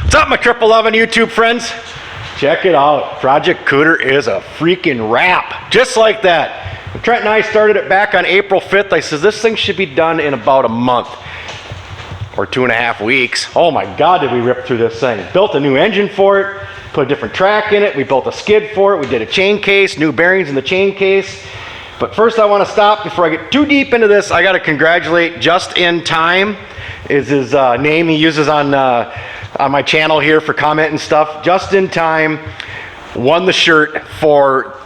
What's up, my 1111 YouTube friends? Check it out. Project Cooter is a freaking wrap. Just like that. When Trent and I started it back on April 5th, I said this thing should be done in about a month or 2.5 weeks. Oh my God, did we rip through this thing. Built a new engine for it, put a different track in it, we built a skid for it, we did a chain case, new bearings in the chain case. But first I want to stop before I get too deep into this. I got to congratulate Just In Time is his name he uses on my channel here for comment and stuff. Just In Time won the shirt for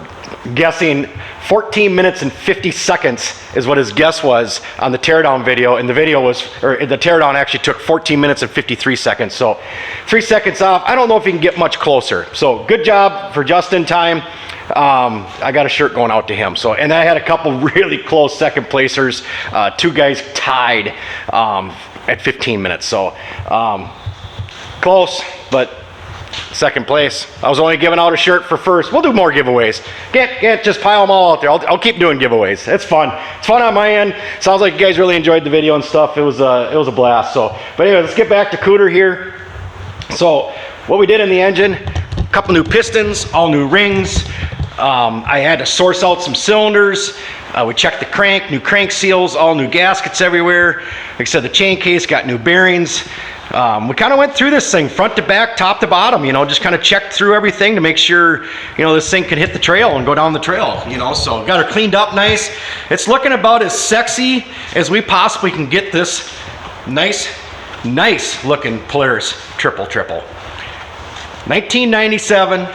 guessing 14 minutes and 50 seconds is what his guess was on the teardown video, and the teardown actually took 14 minutes and 53 seconds, so 3 seconds off. I don't know if you can get much closer, so good job for Just In Time. I got a shirt going out to him. So, and I had a couple really close second placers, 2 guys tied at 15 minutes, so close, but second place. I was only giving out a shirt for first. We'll do more giveaways. Can't just pile them all out there. I'll keep doing giveaways. It's fun. It's fun on my end. Sounds like you guys really enjoyed the video and stuff. It was a blast. So, but anyway, let's get back to Cooter here. So, what we did in the engine, a couple new pistons, all new rings. I had to source out some cylinders. We checked the crank, new crank seals, all new gaskets everywhere. Like I said, the chain case got new bearings. We kind of went through this thing front to back, top to bottom, you know, just kind of checked through everything to make sure, you know, this thing could hit the trail and go down the trail, you know, so got her cleaned up nice. It's looking about as sexy as we possibly can get this nice looking Polaris triple. 1997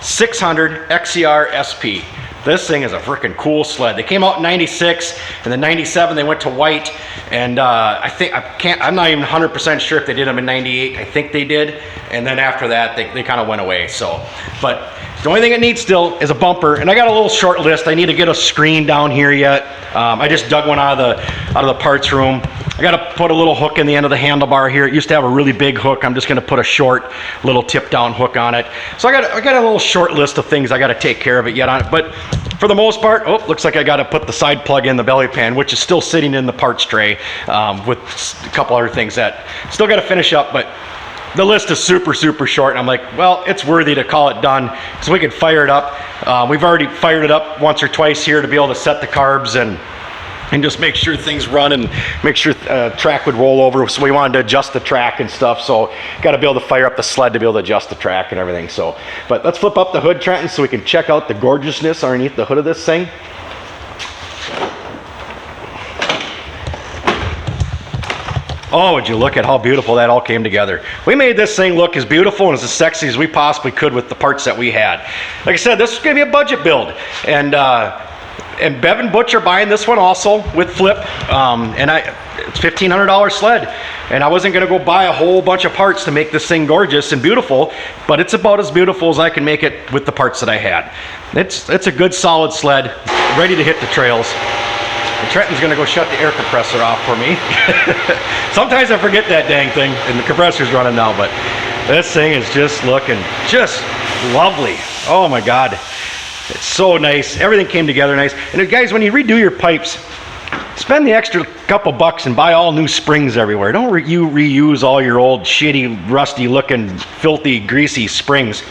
600 XCR SP. This thing is a freaking cool sled. They came out in 96, and then 97 they went to white, and I'm not even 100% sure if they did them in 98. I think they did, and then after that they kind of went away. So, but the only thing it needs still is a bumper, and I got a little short list. I need to get a screen down here yet. I just dug one out of the parts room. I got to put a little hook in the end of the handlebar here. It used to have a really big hook. I'm just going to put a short little tip down hook on it. So I got a little short list of things I got to take care of it yet on it. But for the most part, looks like I got to put the side plug in the belly pan, which is still sitting in the parts tray with a couple other things that still got to finish up. But the list is super short, and I'm like, well, it's worthy to call it done, so we could fire it up. We've already fired it up once or twice here to be able to set the carbs and just make sure things run and make sure track would roll over. So we wanted to adjust the track and stuff, so got to be able to fire up the sled to be able to adjust the track and everything. So, but let's flip up the hood, Trenton, so we can check out the gorgeousness underneath the hood of this thing. Oh, would you look at how beautiful that all came together. We made this thing look as beautiful and as sexy as we possibly could with the parts that we had. Like I said, this is going to be a budget build. And Bev and Butch are buying this one also with Flip. It's $1,500 sled. And I wasn't going to go buy a whole bunch of parts to make this thing gorgeous and beautiful, but it's about as beautiful as I can make it with the parts that I had. It's a good solid sled, ready to hit the trails. And Trenton's gonna go shut the air compressor off for me. Sometimes I forget that dang thing, and the compressor's running now, but this thing is just looking just lovely. Oh my God, it's so nice. Everything came together nice. And guys, when you redo your pipes, spend the extra couple bucks and buy all new springs everywhere. Don't reuse all your old shitty, rusty looking, filthy, greasy springs.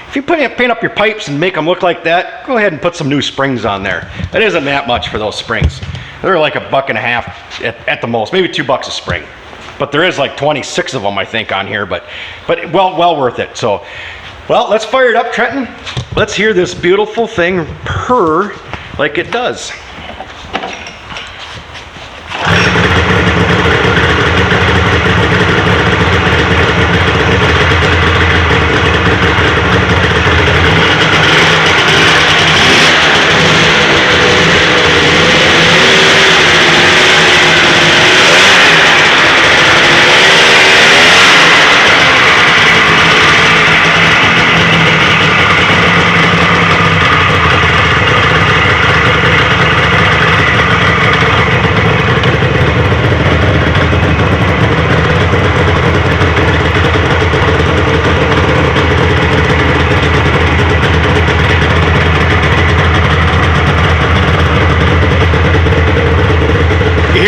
If you paint up your pipes and make them look like that, go ahead and put some new springs on there. It isn't that much for those springs. They're like $1.50 at the most, maybe $2 a spring. But there is like 26 of them, I think, on here, but well worth it. So, well, let's fire it up, Trenton. Let's hear this beautiful thing purr like it does.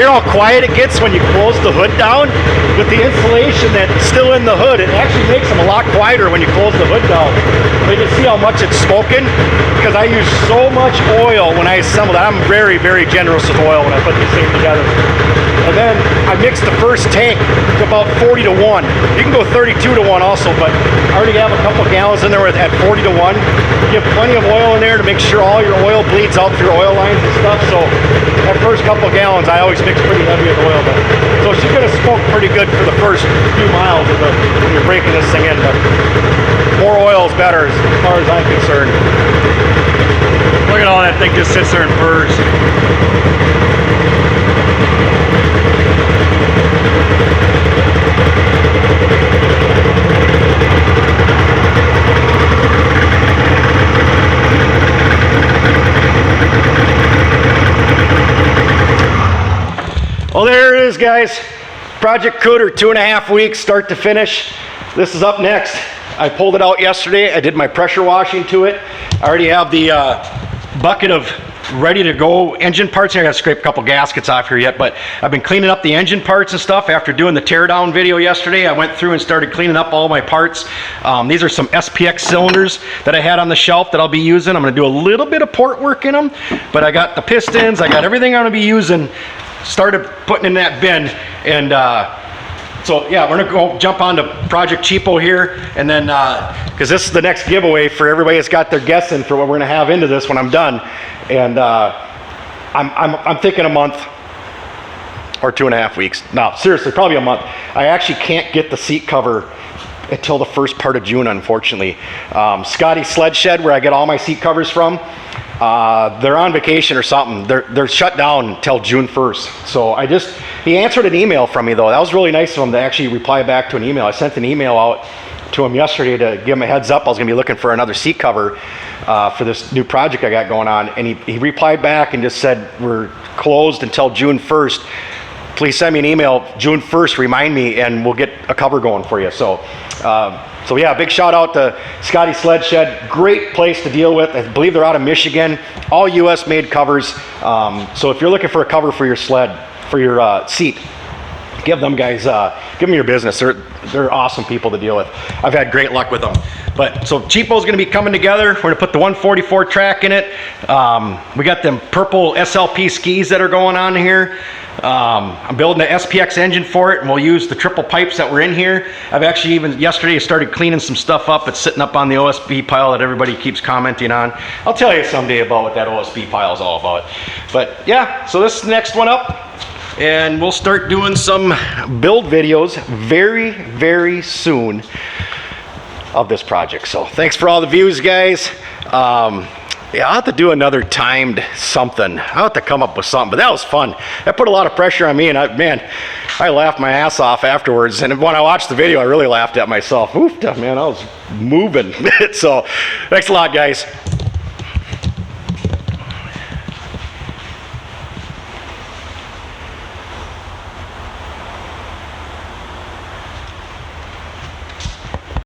hear how quiet it gets when you close the hood down? With the insulation that's still in the hood, it actually makes them a lot quieter when you close the hood down. But you can see how much it's smoking, because I use so much oil when I assemble it. I'm very, very generous with oil when I put these things together. And then I mix the first tank to about 40 to 1. You can go 32 to 1 also, but I already have a couple gallons in there at 40 to 1. You have plenty of oil in there to make sure all your oil bleeds out through your oil lines and stuff. So that first couple gallons, I always mix pretty heavy with oil. But, so she's going to smoke pretty good for the first few miles of when you're breaking this thing in. But more oil is better as far as I'm concerned. Look at all that thing just sits there and purrs. Well, there it is, guys. Project Cooter, 2.5 weeks, start to finish. This is up next. I pulled it out yesterday. I did my pressure washing to it. I already have the bucket of ready to go engine parts. I gotta scrape a couple gaskets off here yet, but I've been cleaning up the engine parts and stuff. After doing the teardown video yesterday, I went through and started cleaning up all my parts. These are some SPX cylinders that I had on the shelf that I'll be using. I'm gonna do a little bit of port work in them, but I got the pistons, I got everything I'm gonna be using. Started putting in that bin, and so yeah, we're gonna go jump on to Project Cheapo here, and then because this is the next giveaway for everybody that's got their guess in for what we're gonna have into this when I'm done, and I'm thinking a month or 2.5 weeks. No, seriously, probably a month. I actually can't get the seat cover until the first part of June, unfortunately. Scotty Sled Shed, where I get all my seat covers from, they're on vacation or something. They're shut down until June 1st. So he answered an email from me though. That was really nice of him to actually reply back to an email. I sent an email out to him yesterday to give him a heads up. I was gonna be looking for another seat cover for this new project I got going on. And he replied back and just said, we're closed until June 1st. Please send me an email June 1st, remind me, and we'll get a cover going for you. So yeah, big shout out to Scotty Sled Shed. Great place to deal with. I believe they're out of Michigan. All US made covers. So if you're looking for a cover for your sled, for your seat, give them guys, give them your business. They're awesome people to deal with. I've had great luck with them. But so Cheapo's gonna be coming together. We're gonna put the 144 track in it. We got them purple SLP skis that are going on here. I'm building an SPX engine for it, and we'll use the triple pipes that were in here. I've actually even yesterday started cleaning some stuff up. It's sitting up on the OSB pile that everybody keeps commenting on. I'll tell you someday about what that OSB pile is all about. But yeah, so this is the next one up, and we'll start doing some build videos very, very soon of this project. So thanks for all the views, guys. Yeah, I'll have to do another timed something. I'll have to come up with something, but that was fun. That put a lot of pressure on me, and I laughed my ass off afterwards. And when I watched the video, I really laughed at myself. Oof, man, I was moving. So thanks a lot, guys.